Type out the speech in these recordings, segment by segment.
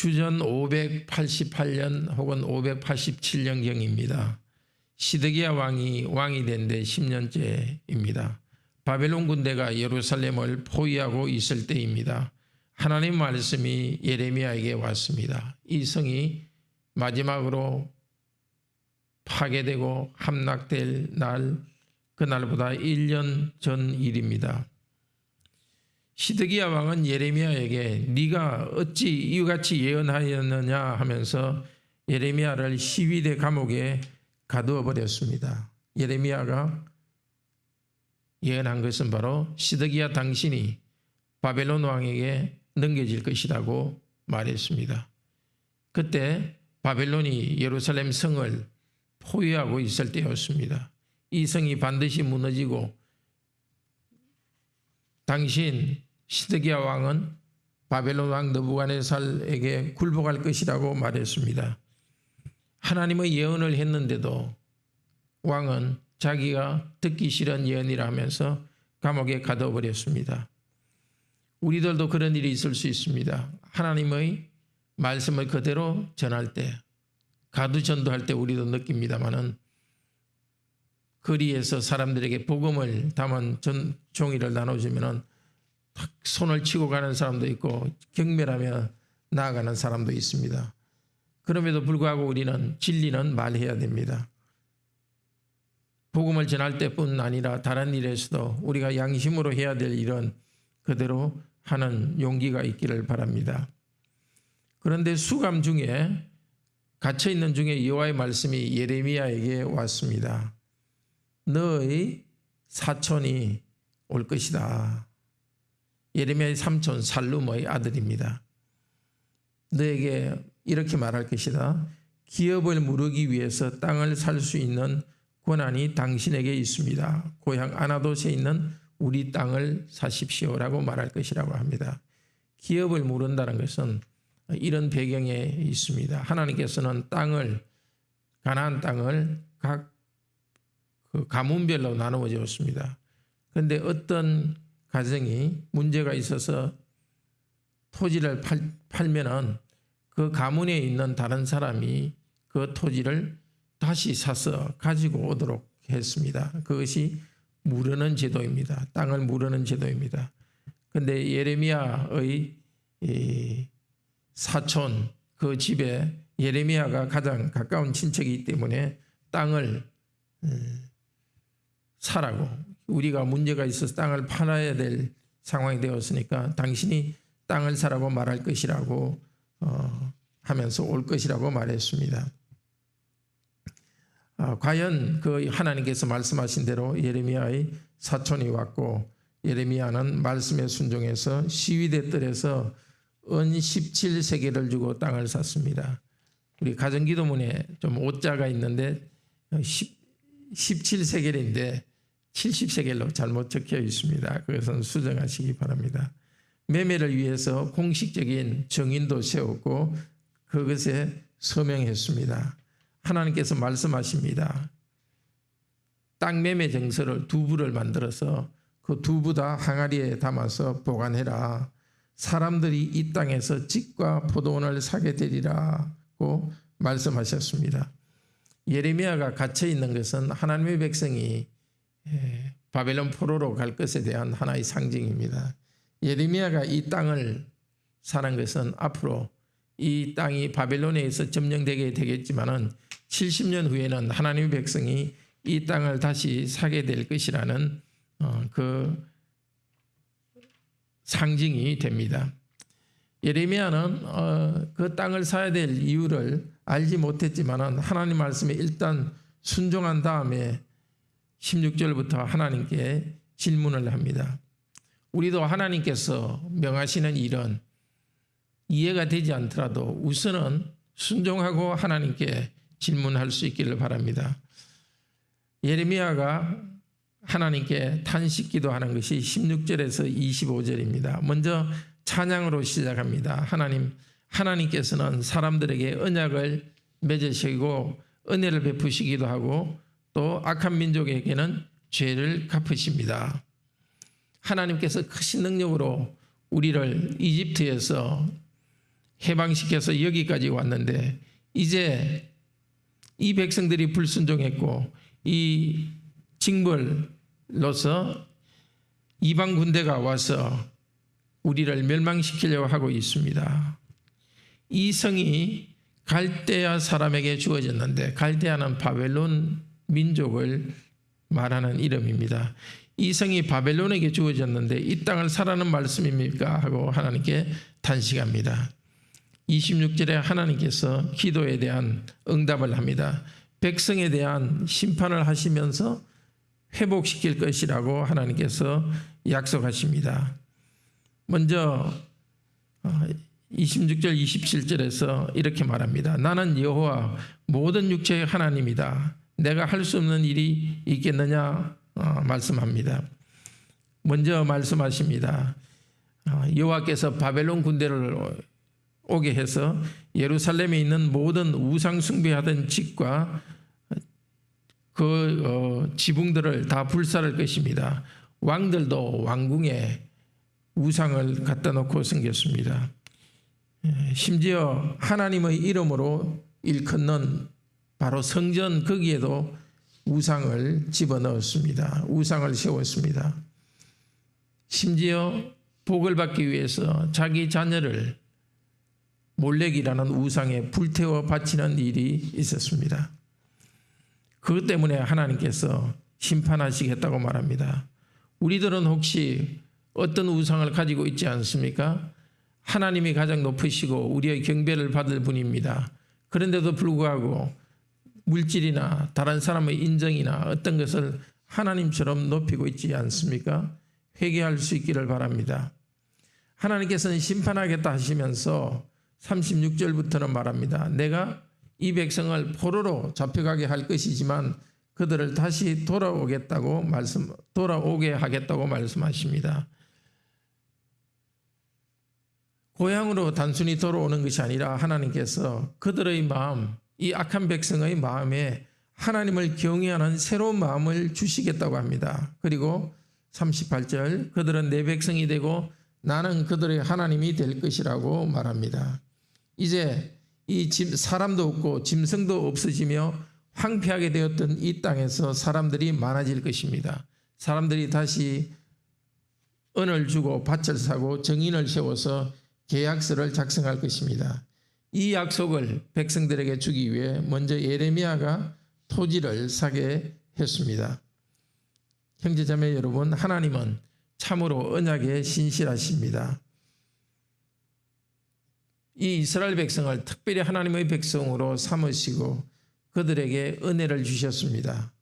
주전 588년 혹은 587년경입니다. 시드기야 왕이 된 데 10년째입니다. 바벨론 군대가 예루살렘을 포위하고 있을 때입니다. 하나님 말씀이 예레미야에게 왔습니다. 이 성이 마지막으로 파괴되고 함락될 날, 그날보다 1년 전 일입니다. 시드기야 왕은 예레미야에게 네가 어찌 이같이 예언하였느냐 하면서 예레미야를 시위대 감옥에 가두어 버렸습니다. 예레미야가 예언한 것은 바로 시드기야 당신이 바벨론 왕에게 넘겨질 것이라고 말했습니다. 그때 바벨론이 예루살렘 성을 포위하고 있을 때였습니다. 이 성이 반드시 무너지고 당신 시드기야 왕은 바벨론 왕 느부갓네살에게 굴복할 것이라고 말했습니다. 하나님의 예언을 했는데도 왕은 자기가 듣기 싫은 예언이라 하면서 감옥에 가둬버렸습니다. 우리들도 그런 일이 있을 수 있습니다. 하나님의 말씀을 그대로 전할 때, 가두전도할 때 우리도 느낍니다마는 거리에서 사람들에게 복음을 담은 종이를 나눠주면 손을 치고 가는 사람도 있고 경멸하며 나아가는 사람도 있습니다. 그럼에도 불구하고 우리는 진리는 말해야 됩니다. 복음을 전할 때뿐 아니라 다른 일에서도 우리가 양심으로 해야 될 일은 그대로 하는 용기가 있기를 바랍니다. 그런데 수감 중에 갇혀있는 중에 여호와의 말씀이 예레미야에게 왔습니다. 너의 사촌이 올 것이다. 예레미야의 삼촌 살룸의 아들입니다. 너에게 이렇게 말할 것이다. 기업을 무르기 위해서 땅을 살 수 있는 권한이 당신에게 있습니다. 고향 아나돗에 있는 우리 땅을 사십시오라고 말할 것이라고 합니다. 기업을 무른다는 것은 이런 배경에 있습니다. 하나님께서는 가나안 땅을 각 가문별로 나누어 주었습니다. 그런데 어떤 가정이 문제가 있어서 토지를 팔면은 그 가문에 있는 다른 사람이 그 토지를 다시 사서 가지고 오도록 했습니다. 그것이 무르는 제도입니다. 땅을 무르는 제도입니다. 그런데 예레미야의 사촌 그 집에 예레미야가 가장 가까운 친척이기 때문에 땅을 사라고, 우리가 문제가 있어서 땅을 팔아야 될 상황이 되었으니까 당신이 땅을 사라고 말할 것이라고 하면서 올 것이라고 말했습니다. 과연 그 하나님께서 말씀하신 대로 예레미야의 사촌이 왔고, 예레미야는 말씀에 순종해서 시위대 뜰에서 은 17세겔을 주고 땅을 샀습니다. 우리 가정기도문에 좀 오자가 있는데 17세겔인데 70세겔로 잘못 적혀 있습니다. 그것은 수정하시기 바랍니다. 매매를 위해서 공식적인 정인도 세웠고 그것에 서명했습니다. 하나님께서 말씀하십니다. 땅 매매 정서를 2부를 만들어서 그 2부 다 항아리에 담아서 보관해라. 사람들이 이 땅에서 칡과 포도원을 사게 되리라고 말씀하셨습니다. 예레미야가 갇혀 있는 것은 하나님의 백성이 바벨론 포로로 갈 것에 대한 하나의 상징입니다. 예레미야가 이 땅을 사는 것은 앞으로 이 땅이 바벨론에 의해서 점령되게 되겠지만은 70년 후에는 하나님의 백성이 이 땅을 다시 사게 될 것이라는 그 상징이 됩니다. 예레미야는 그 땅을 사야 될 이유를 알지 못했지만은 하나님 말씀에 일단 순종한 다음에 16절부터 하나님께 질문을 합니다. 우리도 하나님께서 명하시는 일은 이해가 되지 않더라도 우선은 순종하고 하나님께 질문할 수 있기를 바랍니다. 예레미야가 하나님께 탄식 기도하는 것이 16절에서 25절입니다. 먼저 찬양으로 시작합니다. 하나님께서는 사람들에게 언약을 맺으시고 은혜를 베푸시기도 하고 또 악한 민족에게는 죄를 갚으십니다. 하나님께서 크신 능력으로 우리를 이집트에서 해방시켜서 여기까지 왔는데 이제 이 백성들이 불순종했고 이 징벌로서 이방 군대가 와서 우리를 멸망시키려고 하고 있습니다. 이 성이 갈대아 사람에게 주어졌는데 갈대아는 바벨론 민족을 말하는 이름입니다. 이 성이 바벨론에게 주어졌는데 이 땅을 사라는 말씀입니까? 하고 하나님께 탄식합니다. 26절에 하나님께서 기도에 대한 응답을 합니다. 백성에 대한 심판을 하시면서 회복시킬 것이라고 하나님께서 약속하십니다. 먼저 26절 27절에서 이렇게 말합니다. 나는 여호와 모든 육체의 하나님이다. 내가 할 수 없는 일이 있겠느냐 말씀합니다. 먼저 말씀하십니다. 여호와께서 바벨론 군대를 오게 해서 예루살렘에 있는 모든 우상 숭배하던 집과 그 지붕들을 다 불살할 것입니다. 왕들도 왕궁에 우상을 갖다 놓고 섬겼습니다. 심지어 하나님의 이름으로 일컫는 바로 성전 거기에도 우상을 집어넣었습니다. 우상을 세웠습니다. 심지어 복을 받기 위해서 자기 자녀를 몰렉이라는 우상에 불태워 바치는 일이 있었습니다. 그것 때문에 하나님께서 심판하시겠다고 말합니다. 우리들은 혹시 어떤 우상을 가지고 있지 않습니까? 하나님이 가장 높으시고 우리의 경배를 받을 분입니다. 그런데도 불구하고 물질이나 다른 사람의 인정이나 어떤 것을 하나님처럼 높이고 있지 않습니까? 회개할 수 있기를 바랍니다. 하나님께서는 심판하겠다 하시면서 36절부터는 말합니다. 내가 이 백성을 포로로 잡혀가게 할 것이지만 그들을 다시 돌아오게 하겠다고 말씀하십니다. 고향으로 단순히 돌아오는 것이 아니라 하나님께서 그들의 마음, 이 악한 백성의 마음에 하나님을 경외하는 새로운 마음을 주시겠다고 합니다. 그리고 38절 그들은 내 백성이 되고 나는 그들의 하나님이 될 것이라고 말합니다. 이제 이 사람도 없고 짐승도 없어지며 황폐하게 되었던 이 땅에서 사람들이 많아질 것입니다. 사람들이 다시 은을 주고 밭을 사고 정인을 세워서 계약서를 작성할 것입니다. 이 약속을 백성들에게 주기 위해 먼저 예레미야가 토지를 사게 했습니다. 형제자매 여러분, 하나님은 참으로 언약에 신실하십니다. 이 이스라엘 백성을 특별히 하나님의 백성으로 삼으시고 그들에게 은혜를 주셨습니다.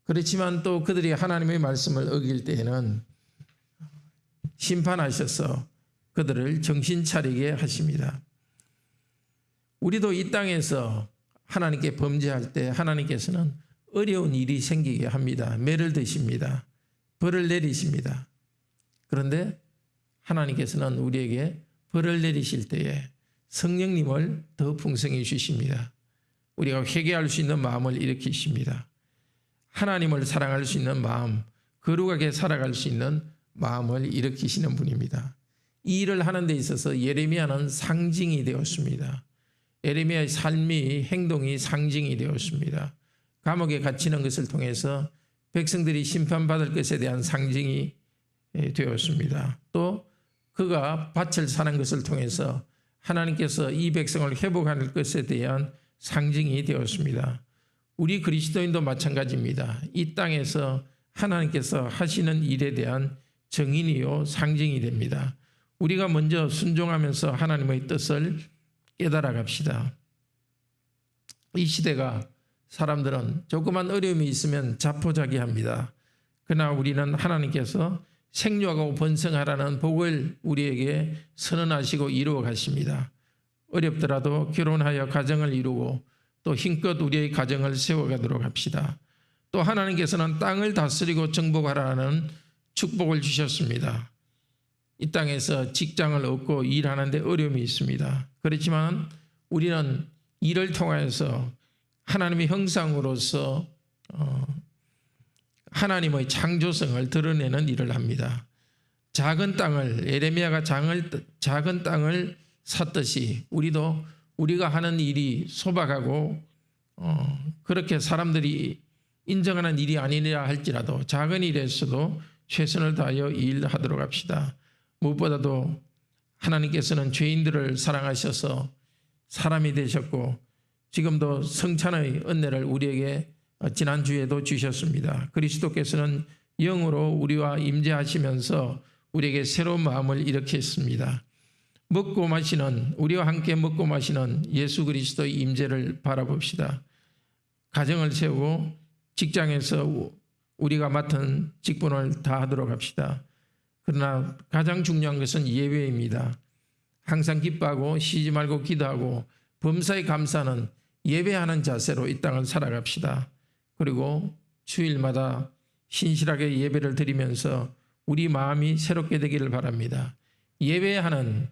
그렇지만 또 그들이 하나님의 말씀을 어길 때에는 심판하셔서 그들을 정신 차리게 하십니다. 우리도 이 땅에서 하나님께 범죄할 때 하나님께서는 어려운 일이 생기게 합니다. 매를 드십니다. 벌을 내리십니다. 그런데 하나님께서는 우리에게 벌을 내리실 때에 성령님을 더 풍성히 주십니다. 우리가 회개할 수 있는 마음을 일으키십니다. 하나님을 사랑할 수 있는 마음, 거룩하게 살아갈 수 있는 마음을 일으키시는 분입니다. 이 일을 하는 데 있어서 예레미야는 상징이 되었습니다. 예레미야의 삶이, 행동이 상징이 되었습니다. 감옥에 갇히는 것을 통해서 백성들이 심판받을 것에 대한 상징이 되었습니다. 또 그가 밭을 사는 것을 통해서 하나님께서 이 백성을 회복할 것에 대한 상징이 되었습니다. 우리 그리스도인도 마찬가지입니다. 이 땅에서 하나님께서 하시는 일에 대한 정인이요 상징이 됩니다. 우리가 먼저 순종하면서 하나님의 뜻을 깨달아 갑시다. 이 시대가 사람들은 조그만 어려움이 있으면 자포자기합니다. 그러나 우리는 하나님께서 생육하고 번성하라는 복을 우리에게 선언하시고 이루어 가십니다. 어렵더라도 결혼하여 가정을 이루고 또 힘껏 우리의 가정을 세워가도록 합시다. 또 하나님께서는 땅을 다스리고 정복하라는 축복을 주셨습니다. 이 땅에서 직장을 얻고 일하는데 어려움이 있습니다. 그렇지만 우리는 이를 통하여서 하나님의 형상으로서 하나님의 창조성을 드러내는 일을 합니다. 작은 땅을, 예레미야가 작은 땅을 샀듯이 우리도 우리가 하는 일이 소박하고 그렇게 사람들이 인정하는 일이 아니라 할지라도 작은 일에서도 최선을 다하여 일하도록 합시다. 무엇보다도 하나님께서는 죄인들을 사랑하셔서 사람이 되셨고 지금도 성찬의 은혜를 우리에게 지난주에도 주셨습니다. 그리스도께서는 영으로 우리와 임재하시면서 우리에게 새로운 마음을 일으켰습니다. 먹고 마시는 우리와 함께 먹고 마시는 예수 그리스도의 임재를 바라봅시다. 가정을 세우고 직장에서 우리가 맡은 직분을 다하도록 합시다. 그러나 가장 중요한 것은 예배입니다. 항상 기뻐하고 쉬지 말고 기도하고 범사에 감사하는 예배하는 자세로 이 땅을 살아갑시다. 그리고 주일마다 신실하게 예배를 드리면서 우리 마음이 새롭게 되기를 바랍니다. 예배하는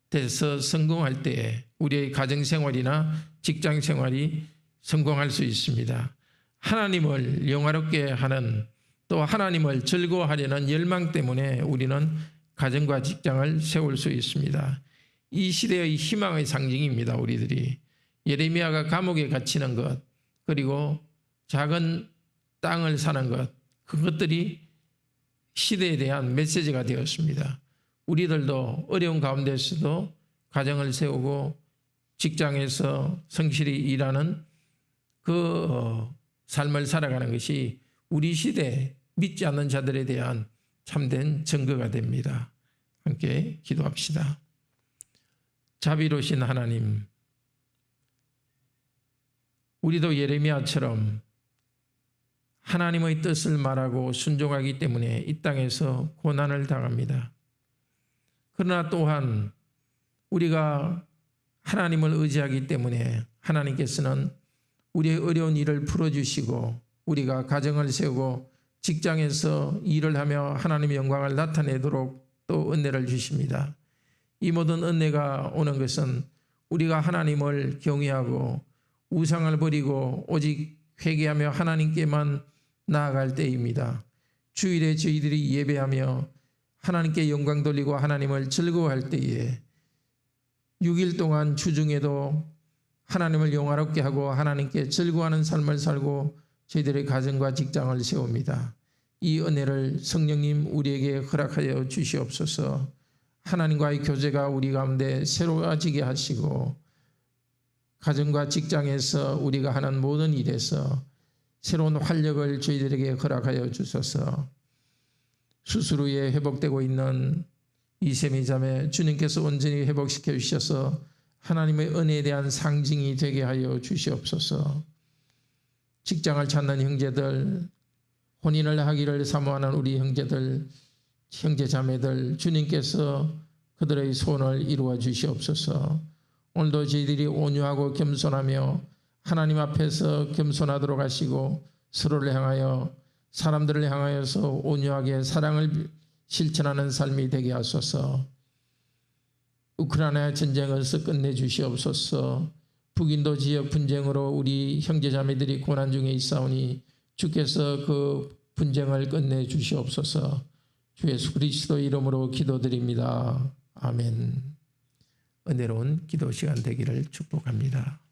데서 성공할 때에 우리의 가정생활이나 직장생활이 성공할 수 있습니다. 하나님을 영화롭게 하는 또 하나님을 즐거워하려는 열망 때문에 우리는 가정과 직장을 세울 수 있습니다. 이 시대의 희망의 상징입니다. 우리들이 예레미야가 감옥에 갇히는 것 그리고 작은 땅을 사는 것 그것들이 시대에 대한 메시지가 되었습니다. 우리들도 어려운 가운데서도 가정을 세우고 직장에서 성실히 일하는 그 삶을 살아가는 것이 우리 시대 믿지 않는 자들에 대한 참된 증거가 됩니다. 함께 기도합시다. 자비로우신 하나님, 우리도 예레미야처럼 하나님의 뜻을 말하고 순종하기 때문에 이 땅에서 고난을 당합니다. 그러나 또한 우리가 하나님을 의지하기 때문에 하나님께서는 우리의 어려운 일을 풀어주시고 우리가 가정을 세우고 직장에서 일을 하며 하나님의 영광을 나타내도록 또 은혜를 주십니다. 이 모든 은혜가 오는 것은 우리가 하나님을 경외하고 우상을 버리고 오직 회개하며 하나님께만 나아갈 때입니다. 주일에 저희들이 예배하며 하나님께 영광 돌리고 하나님을 즐거워할 때에 6일 동안 주중에도 하나님을 영화롭게 하고 하나님께 즐거워하는 삶을 살고 저희들의 가정과 직장을 세웁니다. 이 은혜를 성령님 우리에게 허락하여 주시옵소서. 하나님과의 교제가 우리 가운데 새로워지게 하시고 가정과 직장에서 우리가 하는 모든 일에서 새로운 활력을 저희들에게 허락하여 주소서. 수술 후에 회복되고 있는 이세미 자매 주님께서 온전히 회복시켜 주셔서 하나님의 은혜에 대한 상징이 되게 하여 주시옵소서. 직장을 찾는 형제들, 혼인을 하기를 사모하는 우리 형제들, 형제 자매들 주님께서 그들의 소원을 이루어 주시옵소서. 오늘도 저희들이 온유하고 겸손하며 하나님 앞에서 겸손하도록 하시고 서로를 향하여 사람들을 향하여서 온유하게 사랑을 실천하는 삶이 되게 하소서. 우크라이나 전쟁에서 끝내주시옵소서. 북인도 지역 분쟁으로 우리 형제자매들이 고난 중에 있사오니 주께서 그 분쟁을 끝내주시옵소서. 주 예수 그리스도 이름으로 기도드립니다. 아멘. 은혜로운 기도 시간 되기를 축복합니다.